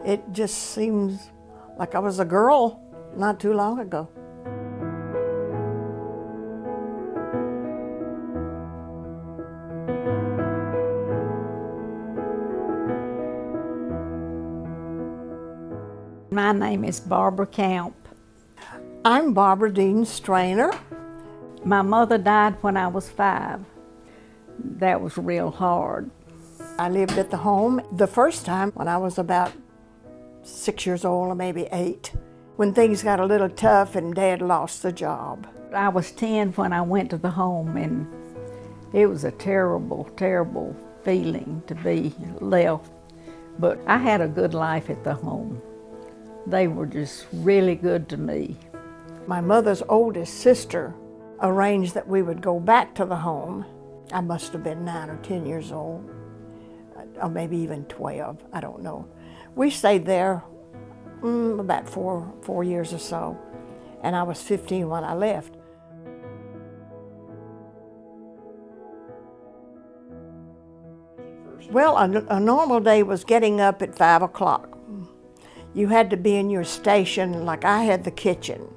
It just seems like I was a girl not too long ago. My name is Barbara Camp. I'm Barbara Dean Strainer. My mother died when I was 5. That was real hard. I lived at the home the first time when I was about 6 years old, or maybe 8, when things got a little tough and Dad lost the job. I was 10 when I went to the home, and it was a terrible, terrible feeling to be left. But I had a good life at the home. They were just really good to me. My mother's oldest sister arranged that we would go back to the home. I must have been 9 or 10 years old, or maybe even 12, I don't know. We stayed there about four years or so, and I was 15 when I left. Well, a normal day was getting up at 5 o'clock. You had to be in your station, like I had the kitchen.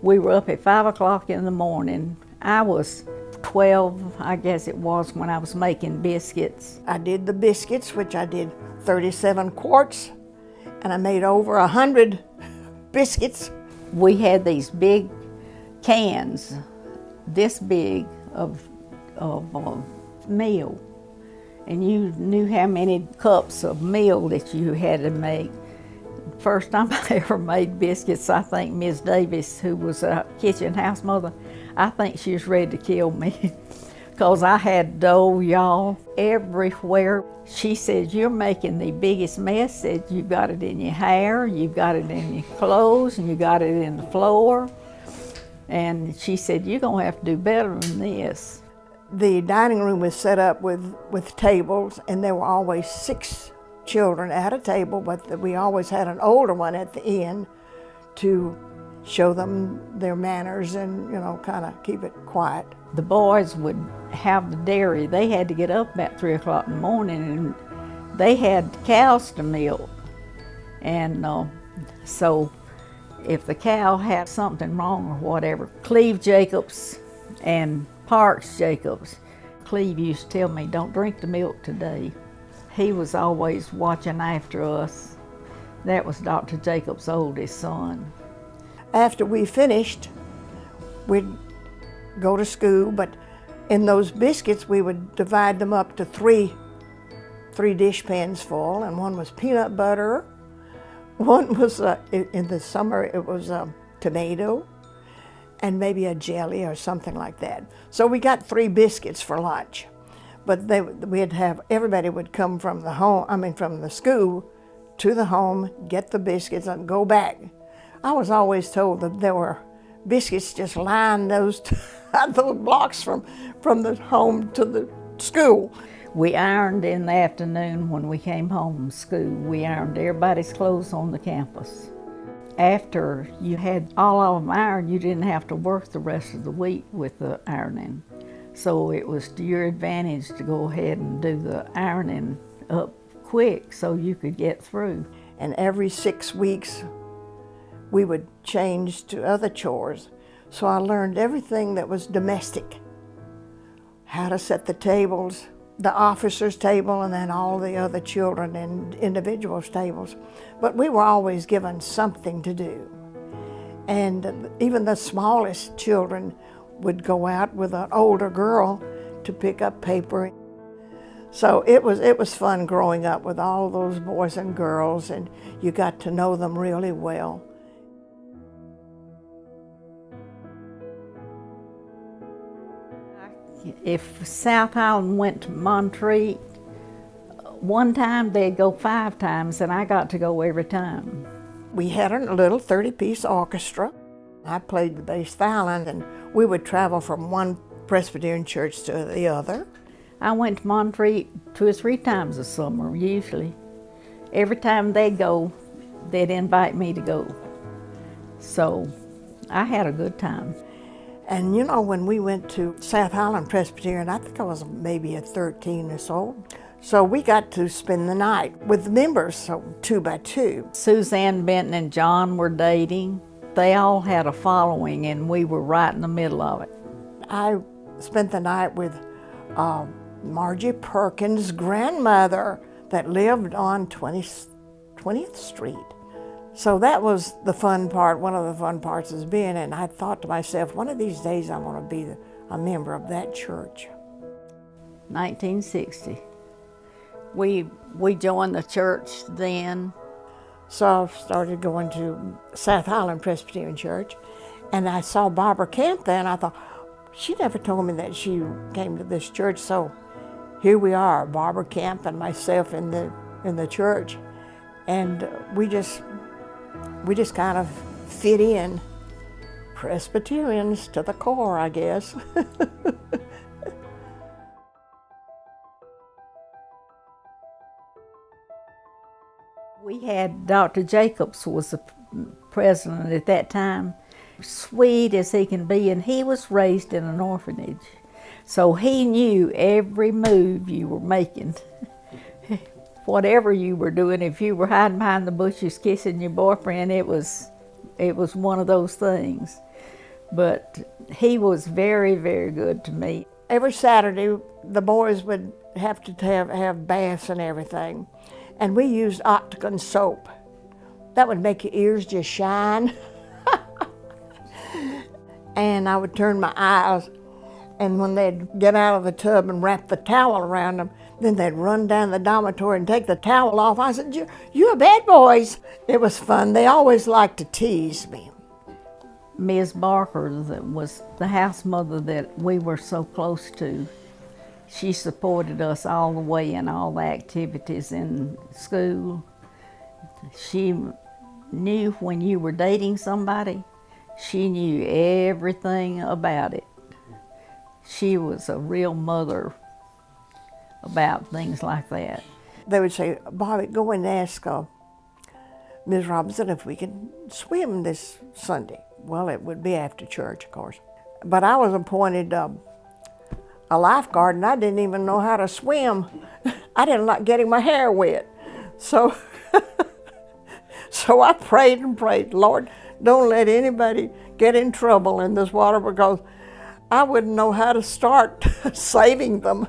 We were up at 5 o'clock in the morning. I was 12, I guess it was, when I was making biscuits. I did the biscuits, which I did 37 quarts, and I made over 100 biscuits. We had these big cans, this big of meal, and you knew how many cups of meal that you had to make. First time I ever made biscuits, I think Ms. Davis, who was a kitchen house mother, I think she was ready to kill me because I had dough, y'all, everywhere. She said, "You're making the biggest mess." Said, "You've got it in your hair, you've got it in your clothes, and you got it in the floor." And she said, "You're gonna have to do better than this." The dining room was set up with tables, and there were always 6 children at a table, but we always had an older one at the end to show them their manners and, kind of keep it quiet. The boys would have the dairy. They had to get up about 3 o'clock in the morning, and they had cows to milk. And so if the cow had something wrong or whatever, Cleve Jacobs and Parks Jacobs, Cleve used to tell me, "Don't drink the milk today." He was always watching after us. That was Dr. Jacobs' oldest son. After we finished, we'd go to school, but in those biscuits we would divide them up to three dish pans full, and one was peanut butter, one was, in the summer it was a tomato, and maybe a jelly or something like that. So we got 3 biscuits for lunch. But everybody would come from from the school to the home, get the biscuits and go back. I was always told that there were biscuits just lying those blocks from the home to the school. We ironed in the afternoon when we came home from school. We ironed everybody's clothes on the campus. After you had all of them ironed, you didn't have to work the rest of the week with the ironing. So it was to your advantage to go ahead and do the ironing up quick so you could get through. And every 6 weeks, we would change to other chores. So I learned everything that was domestic. How to set the tables, the officers' table, and then all the other children and individuals' tables. But we were always given something to do. And even the smallest children would go out with an older girl to pick up paper. So it was fun growing up with all those boys and girls, and you got to know them really well. If South Highland went to Montreat, one time they'd go 5 times, and I got to go every time. We had a little 30-piece orchestra. I played the bass violin, and we would travel from one Presbyterian church to the other. I went to Montreat 2 or 3 times a summer, usually. Every time they'd go, they'd invite me to go. So I had a good time. And when we went to South Highland Presbyterian, I think I was maybe 13 or so. So we got to spend the night with the members, so 2 by 2. Suzanne Benton and John were dating. They all had a following, and we were right in the middle of it. I spent the night with Margie Perkins' grandmother that lived on 20th Street. So that was the fun part, one of the fun parts is being, and I thought to myself, one of these days I want to be a member of that church. 1960. We joined the church then. So I started going to South Highland Presbyterian Church, and I saw Barbara Camp there, and I thought, she never told me that she came to this church, so here we are, Barbara Camp and myself in the church, and we just kind of fit in, Presbyterians to the core, I guess. We had Dr. Jacobs was the president at that time, sweet as he can be, and he was raised in an orphanage. So he knew every move you were making. Whatever you were doing, if you were hiding behind the bushes kissing your boyfriend, it was one of those things. But he was very, very good to me. Every Saturday, the boys would have to have baths and everything. And we used Octagon soap. That would make your ears just shine. And I would turn my eyes, and when they'd get out of the tub and wrap the towel around them, then they'd run down the dormitory and take the towel off. I said, you're bad boys. It was fun. They always liked to tease me. Ms. Barker was the house mother that we were so close to. She supported us all the way in all the activities in school. She knew when you were dating somebody, she knew everything about it. She was a real mother about things like that. They would say, Bobby, go and ask Ms. Robinson if we can swim this Sunday. Well, it would be after church, of course. But I was appointed a lifeguard, and I didn't even know how to swim. I didn't like getting my hair wet. So, so I prayed and prayed, Lord, don't let anybody get in trouble in this water, because I wouldn't know how to start saving them.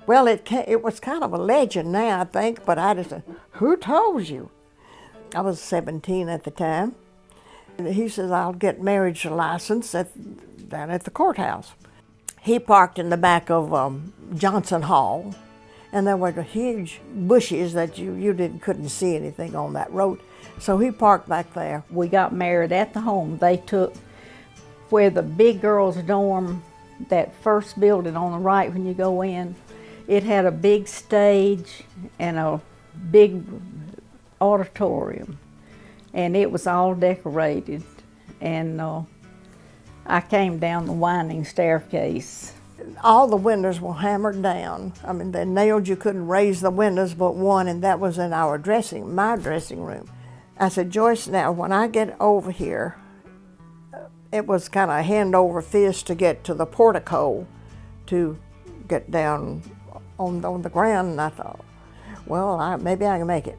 Well, it was kind of a legend now, I think, but I just said, who told you? I was 17 at the time. He says, I'll get marriage license down at the courthouse. He parked in the back of Johnson Hall, and there were the huge bushes that you couldn't see anything on that road. So he parked back there. We got married at the home. They took where the big girls' dorm, that first building on the right when you go in, it had a big stage and a big auditorium, and it was all decorated. And I came down the winding staircase. All the windows were hammered down. I mean, they nailed, you couldn't raise the windows but one, and that was in my dressing room. I said, Joyce, now when I get over here, it was kind of hand over fist to get to the portico to get down on the ground, and I thought, well, maybe I can make it.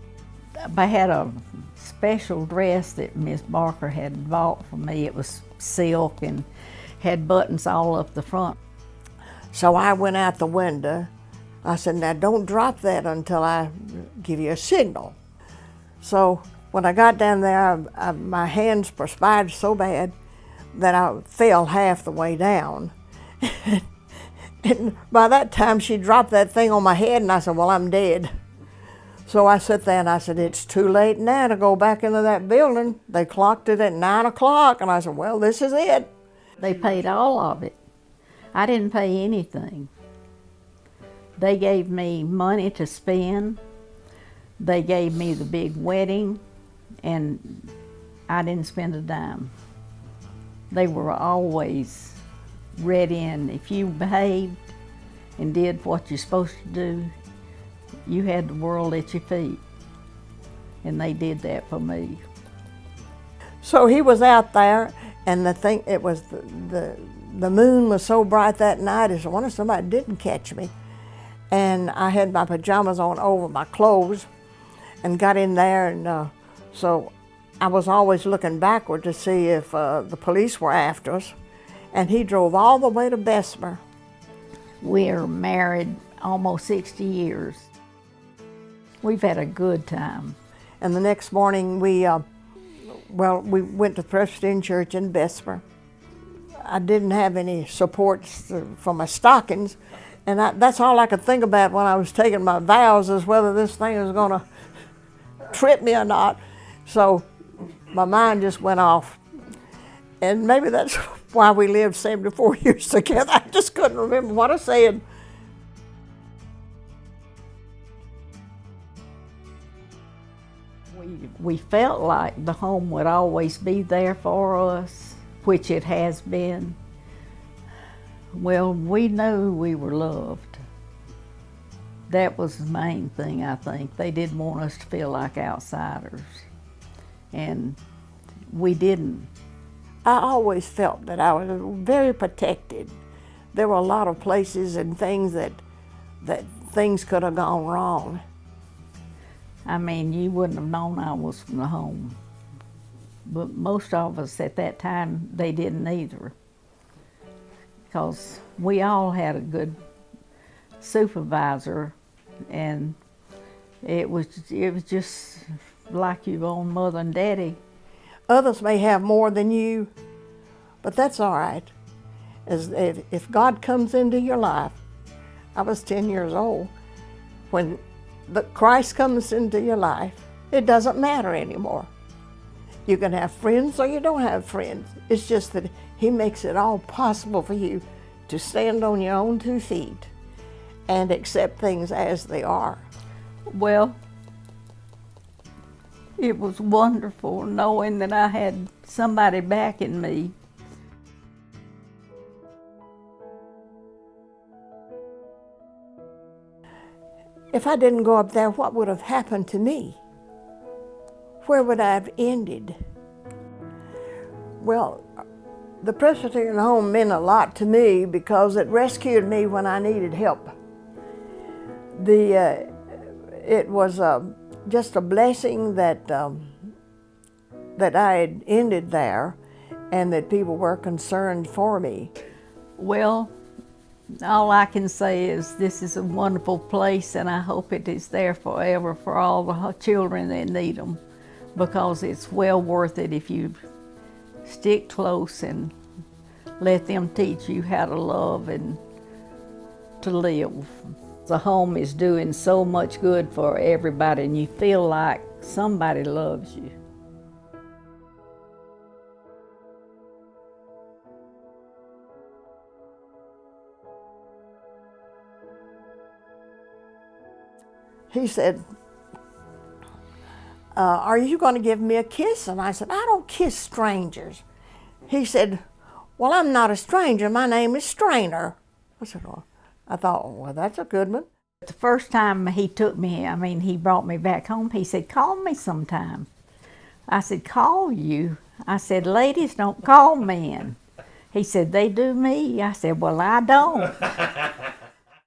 I had a special dress that Miss Barker had bought for me. It was silk and had buttons all up the front. So I went out the window. I said, now don't drop that until I give you a signal. So when I got down there, my hands perspired so bad that I fell half the way down. And by that time, she dropped that thing on my head, and I said, well, I'm dead. So I sat there and I said, it's too late now to go back into that building. They clocked it at 9 o'clock, and I said, well, this is it. They paid all of it. I didn't pay anything. They gave me money to spend. They gave me the big wedding, and I didn't spend a dime. They were always ready, and if you behaved and did what you're supposed to do, you had the world at your feet. And they did that for me. So he was out there, And the thing, it was the moon was so bright that night, I wonder if somebody didn't catch me. And I had my pajamas on over my clothes and got in there, and so I was always looking backward to see if the police were after us. And he drove all the way to Bessemer. We're married almost 60 years. We've had a good time. And the next morning we went to Presbyterian Church in Bessemer. I didn't have any supports for my stockings, and that's all I could think about when I was taking my vows, is whether this thing was going to trip me or not. So my mind just went off. And maybe that's why we lived 74 years together. I just couldn't remember what I said. We felt like the home would always be there for us, which it has been. Well, we knew we were loved. That was the main thing, I think. They didn't want us to feel like outsiders, and we didn't. I always felt that I was very protected. There were a lot of places and things that things could have gone wrong. I mean, you wouldn't have known I was from the home. But most of us at that time, they didn't either. Because we all had a good supervisor, and it was just like your own mother and daddy. Others may have more than you, but that's all right. If God comes into your life, I was 10 years old, when Christ comes into your life, it doesn't matter anymore. You can have friends or you don't have friends. It's just that He makes it all possible for you to stand on your own 2 feet and accept things as they are. Well, it was wonderful knowing that I had somebody backing me. If I didn't go up there, what would have happened to me? Where would I have ended? Well, the Presbyterian home meant a lot to me because it rescued me when I needed help. It was just a blessing that I had ended there and that people were concerned for me. Well, all I can say is this is a wonderful place, and I hope it is there forever for all the children that need them, because it's well worth it if you stick close and let them teach you how to love and to live. The home is doing so much good for everybody, and you feel like somebody loves you. He said, are you going to give me a kiss? And I said, I don't kiss strangers. He said, well, I'm not a stranger. My name is Strainer. I said, well, I thought, well, that's a good one. The first time he took me, he brought me back home, he said, call me sometime. I said, call you? I said, ladies don't call men. He said, they do me. I said, well, I don't.